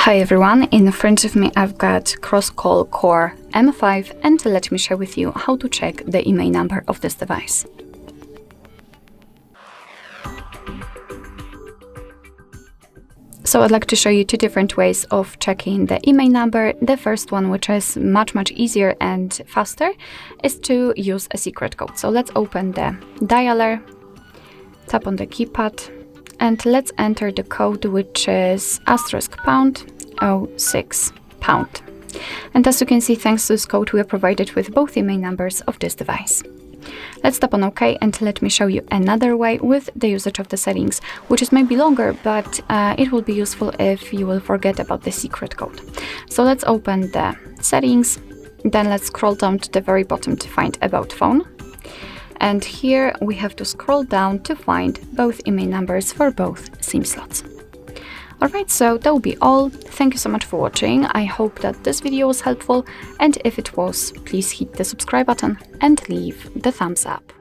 Hi everyone, in front of me I've got CROSSCALL Core M5 and let me share with you how to check the IMEI number of this device. So I'd like to show you two different ways of checking the IMEI number. The first one, which is much easier and faster, is to use a secret code. So let's open the dialer, tap on the keypad, and let's enter the code, which is *#06#. And as you can see, thanks to this code, we are provided with both IMEI numbers of this device. Let's tap on OK and let me show you another way with the usage of the settings, which is maybe longer, but it will be useful if you will forget about the secret code. So let's open the settings, then let's scroll down to the very bottom to find About Phone. And here we have to scroll down to find both IMEI numbers for both SIM slots. Alright, so that will be all. Thank you so much for watching. I hope that this video was helpful, and if it was, please hit the subscribe button and leave the thumbs up.